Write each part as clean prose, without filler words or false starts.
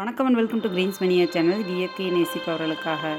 வணக்கம் and welcome to Green's மணியா channel. இது இயற்கையை நேசிப்பவர்களுக்காக.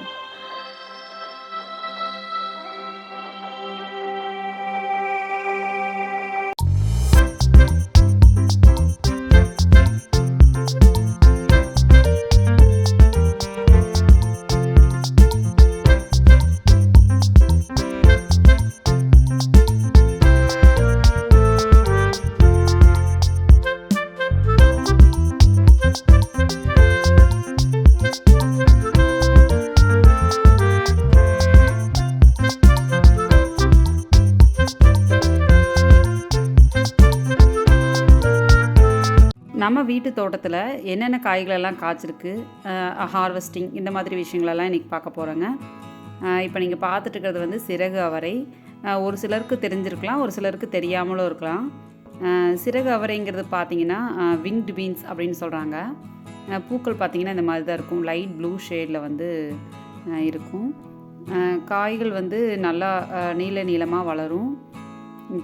நம்ம வீட்டு தோட்டத்தில் என்னென்ன காய்களெல்லாம் காய்ச்சிருக்கு, ஹார்வெஸ்டிங் இந்த மாதிரி விஷயங்களெல்லாம் இன்றைக்கி பார்க்க போகிறோங்க. இப்போ நீங்கள் பார்த்துட்டு இருக்கிறது வந்து சிறகு அவரை. ஒரு சிலருக்கு தெரிஞ்சிருக்கலாம், ஒரு சிலருக்கு தெரியாமலும் இருக்கலாம். சிறகு அவரைங்கிறது பார்த்திங்கன்னா விங்டு பீன்ஸ் அப்படின்னு சொல்கிறாங்க. பூக்கள் பார்த்திங்கன்னா இந்த மாதிரி தான் இருக்கும், லைட் ப்ளூ ஷேடில் வந்து இருக்கும். காய்கள் வந்து நல்லா நீளமாக வளரும்.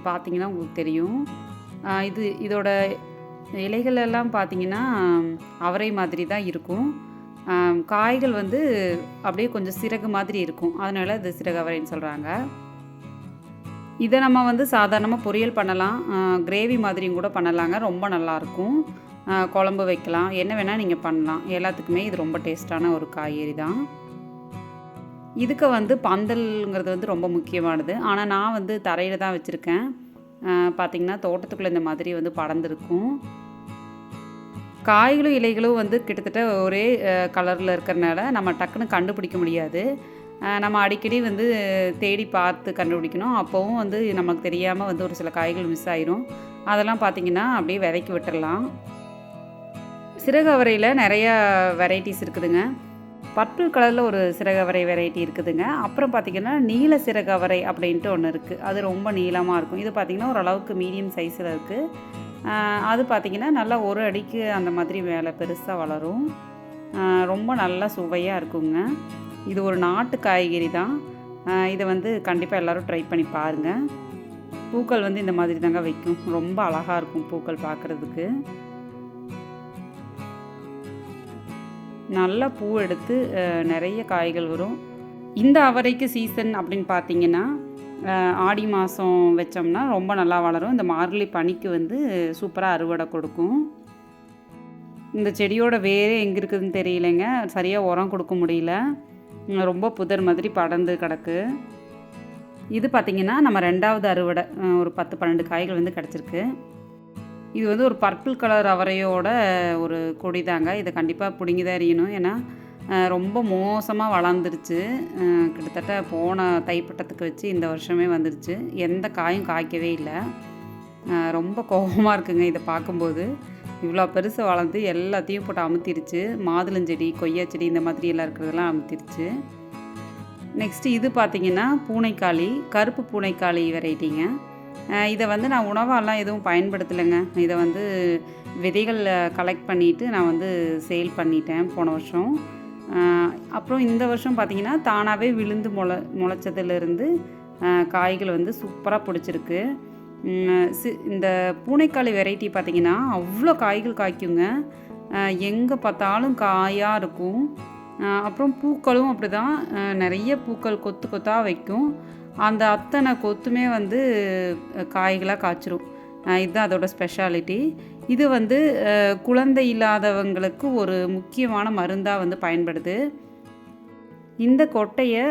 பார்த்திங்கன்னா உங்களுக்கு தெரியும். இதோட இலைகள் எல்லாம் பார்த்திங்கன்னா அவரை மாதிரி தான் இருக்கும். காய்கள் வந்து அப்படியே கொஞ்சம் சிறகு மாதிரி இருக்கும், அதனால் இது சிறகு அவரைன்னு சொல்கிறாங்க. இதை நம்ம வந்து சாதாரணமாக பொரியல் பண்ணலாம், கிரேவி மாதிரியும் கூட பண்ணலாங்க. ரொம்ப நல்லாயிருக்கும். குழம்பு வைக்கலாம், என்ன வேணால் நீங்கள் பண்ணலாம். எல்லாத்துக்குமே இது ரொம்ப டேஸ்ட்டான ஒரு காய்கறி தான். இதுக்கு வந்து பந்தல்ங்கிறது வந்து ரொம்ப முக்கியமானது. ஆனால் நான் வந்து தரையில் தான் வச்சுருக்கேன். பார்த்திங்கன்னா தோட்டத்துக்குள்ளே இந்த மாதிரி வந்து படர்ந்துருக்கும். காய்களும் இலைகளும் வந்து கிட்டத்தட்ட ஒரே கலரில் இருக்கிறனால நம்ம டக்குன்னு கண்டுபிடிக்க முடியாது. நம்ம அடிக்கடி வந்து தேடி பார்த்து கண்டுபிடிக்கணும். அப்போவும் வந்து நமக்கு தெரியாமல் வந்து ஒரு சில காய்கள் மிஸ் ஆயிரும். அதெல்லாம் பார்த்திங்கன்னா அப்படியே விதைக்கி விட்டுடலாம். சிறகு அவரையில் நிறையா வெரைட்டிஸ் இருக்குதுங்க. பர்பிள் கலரில் ஒரு சிறகு அவரை வெரைட்டி இருக்குதுங்க. அப்புறம் பார்த்திங்கன்னா நீல சிறகு அவரை அப்படின்ட்டு ஒன்று இருக்குது. அது ரொம்ப நீளமாக இருக்கும். இது பார்த்திங்கன்னா ஓரளவுக்கு மீடியம் சைஸில் இருக்குது. அது பார்த்திங்கன்னா நல்லா ஒரு அடிக்கு அந்த மாதிரி மேலே பெருசாக வளரும். ரொம்ப நல்லா சுவையாக இருக்குங்க. இது ஒரு நாட்டு காய்கறி தான். இதை வந்து கண்டிப்பாக எல்லோரும் ட்ரை பண்ணி பாருங்கள். பூக்கள் வந்து இந்த மாதிரி தாங்க வைக்கும். ரொம்ப அழகாக இருக்கும் பூக்கள் பார்க்குறதுக்கு. நல்லா பூ எடுத்து நிறைய காய்கள் வரும். இந்த அவரைக்கு சீசன் அப்படின்னு பார்த்திங்கன்னா ஆடி மாதம் வச்சோம்னா ரொம்ப நல்லா வளரும். இந்த மார்கழி பனிக்கு வந்து சூப்பராக அறுவடை கொடுக்கும். இந்த செடியோட வேரே எங்கே இருக்குதுன்னு தெரியலைங்க, சரியாக உரம் கொடுக்க முடியல. ரொம்ப புதர் மாதிரி படர்ந்து கிடக்கு. இது பார்த்திங்கன்னா நம்ம 2வது அறுவடை, ஒரு 10-12 காய்கள் வந்து கிடச்சிருக்கு. இது வந்து ஒரு பர்பிள் கலர் அவரையோட ஒரு கொடி தாங்க. இதை கண்டிப்பாக பிடுங்கி தான் எறியணும். ஏன்னா ரொம்ப மோசமாக வளர்ந்துருச்சு. கிட்டத்தட்ட போன தைப்பட்டத்துக்கு வச்சு இந்த வருஷமே வந்துருச்சு. எந்த காயும் காய்க்கவே இல்லை. ரொம்ப கோபமாக இருக்குங்க இதை பார்க்கும்போது. இவ்வளோ பெருசு வளர்ந்து எல்லாத்தையும் போட்டு அமுத்திருச்சு. மாதுளஞ்செடி, கொய்யா செடி இந்த மாதிரி எல்லாம் இருக்கிறதெல்லாம் அமுத்திருச்சு. நெக்ஸ்ட்டு இது பார்த்திங்கன்னா பூனைக்காளி, கருப்பு பூனைக்காளி வெரைட்டிங்க. இதை வந்து நான் உணவாலாம் எதுவும் பயன்படுத்தலைங்க. இதை வந்து விதைகள் கலெக்ட் பண்ணிவிட்டு நான் வந்து சேல் பண்ணிட்டேன் போன வருஷம். அப்புறம் இந்த வருஷம் பார்த்திங்கன்னா தானாகவே விழுந்து முளைச்சதுலேருந்து காய்கள் வந்து சூப்பராக பிடிச்சிருக்கு. இந்த பூனைக்காளி வெரைட்டி பார்த்திங்கன்னா அவ்வளோ காய்கள் காய்க்குங்க. எங்கே பார்த்தாலும் காயாக இருக்கும். அப்புறம் பூக்களும் அப்படி தான், நிறைய பூக்கள் கொத்து கொத்தாக வைக்கும். அந்த அத்தனை கொத்துமே வந்து காய்களாக காய்ச்சிரும். இதுதான் அதோட ஸ்பெஷாலிட்டி. இது வந்து குழந்தை இல்லாதவங்களுக்கு ஒரு முக்கியமான மருந்தாக வந்து பயன்படுது. இந்த கொட்டையை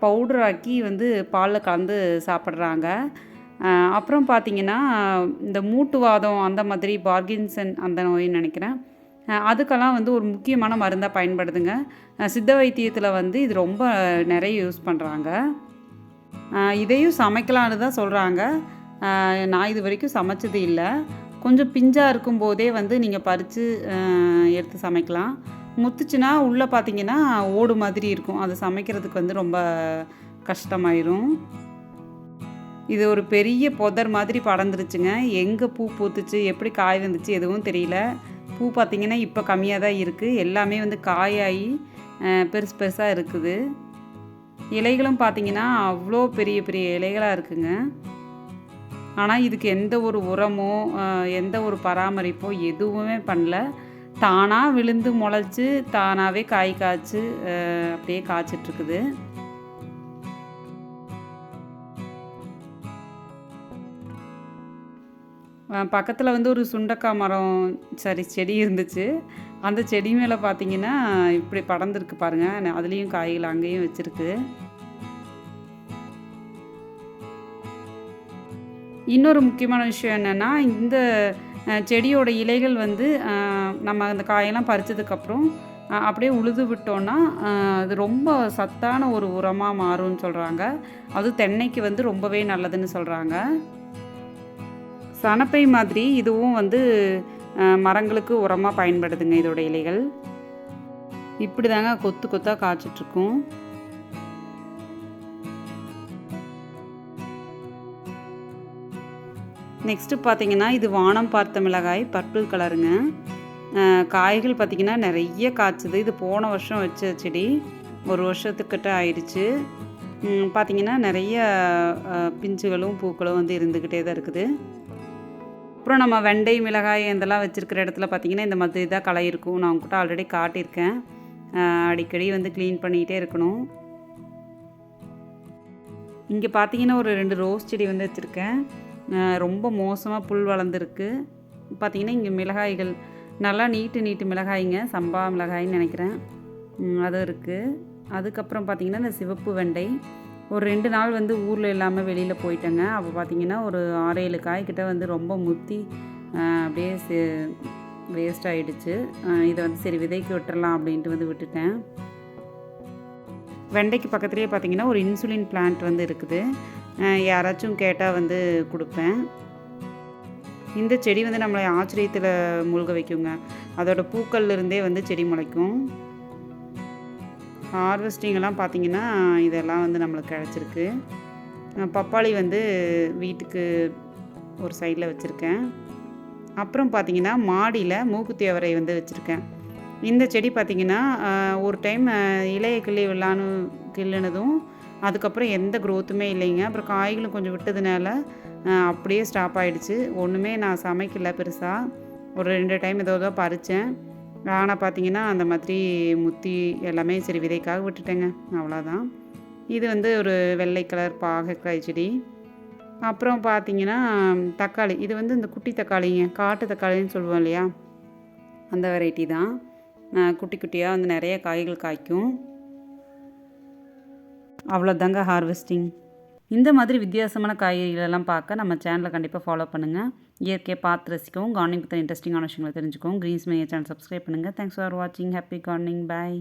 பவுடராக்கி வந்து பாலில் கலந்து சாப்பிட்றாங்க. அப்புறம் பார்த்திங்கன்னா இந்த மூட்டுவாதம் அந்த மாதிரி பார்கின்சன் அந்த நோயின்னு நினைக்கிறேன், அதுக்கெல்லாம் வந்து ஒரு முக்கியமான மருந்தாக பயன்படுதுங்க. சித்த வைத்தியத்தில் வந்து இது ரொம்ப நிறைய யூஸ் பண்ணுறாங்க. இதையும் சமைக்கலான்னு தான் சொல்கிறாங்க. நான் இது வரைக்கும் சமைச்சது இல்லை. கொஞ்சம் பிஞ்சாக இருக்கும்போதே வந்து நீங்கள் பறித்து எடுத்து சமைக்கலாம். முத்துச்சுன்னா உள்ளே பார்த்திங்கன்னா ஓடு மாதிரி இருக்கும். அது சமைக்கிறதுக்கு வந்து ரொம்ப கஷ்டமாயிரும். இது ஒரு பெரிய புதர் மாதிரி படர்ந்துருச்சுங்க. எங்கே பூ பூத்துச்சு, எப்படி காய் வந்துச்சு எதுவும் தெரியல. பூ பார்த்திங்கன்னா இப்போ கம்மியாக தான் இருக்குது. எல்லாமே வந்து காயாகி பெருசு பெருசாக இருக்குது. இலைகளும் பார்த்திங்கன்னா அவ்வளோ பெரிய பெரிய இலைகளாக இருக்குங்க. ஆனால் இதுக்கு எந்த ஒரு உரமோ எந்த ஒரு பராமரிப்போ எதுவுமே பண்ணல. தானாக விழுந்து முளைச்சி தானாகவே காய் காய்ச்சி அப்படியே காய்ச்சிட்ருக்குது. பக்கத்தில் வந்து ஒரு சுண்டக்காய் மரம் செடி இருந்துச்சு. அந்த செடி மேலே பார்த்தீங்கன்னா இப்படி படர்ந்துருக்கு பாருங்கள். அதுலேயும் காய்கள் அங்கேயும் வச்சுருக்கு. இன்னொரு முக்கியமான விஷயம் என்னென்னா, இந்த செடியோட இலைகள் வந்து நம்ம அந்த காயெல்லாம் பறிச்சதுக்கப்புறம் அப்படியே உழுது விட்டோன்னா அது ரொம்ப சத்தான ஒரு உரமாக மாறும்னு சொல்கிறாங்க. அதுவும் தென்னைக்கு வந்து ரொம்பவே நல்லதுன்னு சொல்கிறாங்க. சணப்பை மாதிரி இதுவும் வந்து மரங்களுக்கு உரமாக பயன்படுதுங்க இதோட இலைகள். இப்படி தாங்க கொத்து கொத்தாக காய்ச்சிட்ருக்கும். நெக்ஸ்ட்டு பார்த்தீங்கன்னா, இது வானம் பார்த்த மிளகாய் பர்பிள் கலருங்க. காய்கள் பார்த்திங்கன்னா நிறைய காய்ச்சுது. இது போன வருஷம் வச்ச செடி. 1 வருஷத்துக்கிட்ட ஆயிடுச்சு. பார்த்திங்கன்னா நிறைய பிஞ்சுகளும் பூக்களும் வந்து இருந்துக்கிட்டே தான் இருக்குது. அப்புறம் நம்ம வெண்டை, மிளகாய் இதெல்லாம் வச்சுருக்கிற இடத்துல பார்த்திங்கன்னா இந்த மாதிரி தான் களை இருக்கும். நான் உங்ககிட்ட ஆல்ரெடி காட்டியிருக்கேன். அடிக்கடி வந்து க்ளீன் பண்ணிகிட்டே இருக்கணும். இங்கே பார்த்திங்கன்னா ஒரு 2 ரோஸ் செடி வந்து வச்சுருக்கேன். ரொம்ப மோசமாக புல் வளர்ந்துருக்கு. பார்த்திங்கன்னா இங்கே மிளகாய்கள் நல்லா நீட்டு மிளகாய்ங்க, சம்பா மிளகாய்ன்னு நினைக்கிறேன். அது இருக்குது. அதுக்கப்புறம் பார்த்திங்கன்னா இந்த சிவப்பு வெண்டை ஒரு 2 நாள் வந்து ஊரில் இல்லாமல் வெளியில் போயிட்டேங்க. அப்போ பார்த்திங்கன்னா ஒரு 6-7 காய்கிட்ட வந்து ரொம்ப முத்தி அப்படியே வேஸ்ட் ஆகிடுச்சு. இதை வந்து சரி விதைக்கு விட்டுறலாம் அப்படின்ட்டு வந்து விட்டுட்டேன். வெண்டைக்கு பக்கத்துலேயே பார்த்திங்கன்னா ஒரு இன்சுலின் பிளான்ட் வந்து இருக்குது. யாராச்சும் கேட்டால் வந்து கொடுப்பேன். இந்த செடி வந்து நம்மளை ஆச்சரியத்தில் மூழ்க வைக்குங்க. அதோட பூக்கள்லேருந்தே வந்து செடி முளைக்கும். ஹார்வெஸ்டிங்கெல்லாம் பார்த்திங்கன்னா இதெல்லாம் வந்து நம்மளுக்கு கிடச்சிருக்கு. பப்பாளி வந்து வீட்டுக்கு ஒரு சைடில் வச்சுருக்கேன். அப்புறம் பார்த்திங்கன்னா மாடியில் மூக்குத்தி அவரை வந்து வச்சுருக்கேன். இந்த செடி பார்த்திங்கன்னா ஒரு டைம் இலையை கிள்ளினதும் அதுக்கப்புறம் எந்த க்ரோத்துமே இல்லைங்க. அப்புறம் காய்களும் கொஞ்சம் விட்டதுனால அப்படியே ஸ்டாப் ஆகிடுச்சு. ஒன்றுமே நான் சமைக்கல பெருசாக. ஒரு 2 டைம் ஏதோ பறித்தேன். ஆனால் பார்த்திங்கன்னா அந்த மாதிரி முத்தி எல்லாமே சரி விதைக்காக விட்டுட்டேங்க. அவ்வளோதான். இது வந்து ஒரு வெள்ளை கலர் பாகற்காய் செடி. அப்புறம் பார்த்திங்கன்னா தக்காளி. இது வந்து இந்த குட்டி தக்காளிங்க, காட்டு தக்காளின்னு சொல்லுவோம் இல்லையா, அந்த வெரைட்டி தான். குட்டி குட்டியாக வந்து நிறைய காய்கள் காய்க்கும். அவ்வளோதாங்க ஹார்வெஸ்டிங். இந்த மாதிரி வித்தியாசமான காய்கறிகளெல்லாம் பார்க்க நம்ம சேனலை கண்டிப்பாக ஃபாலோ பண்ணுங்கள். இயற்கையை பார்த்து ரசிக்கவும், கார்டனிங் பற்றி இன்ட்ரெஸ்டிங்கான விஷயங்களை தெரிஞ்சுக்கவும் க்ரீன்ஸ் மேயர் சேனல் சப்ஸ்கிரைப் பண்ணுங்கள். தேங்க்ஸ் ஃபார் வாட்சிங். Happy gardening. பாய்.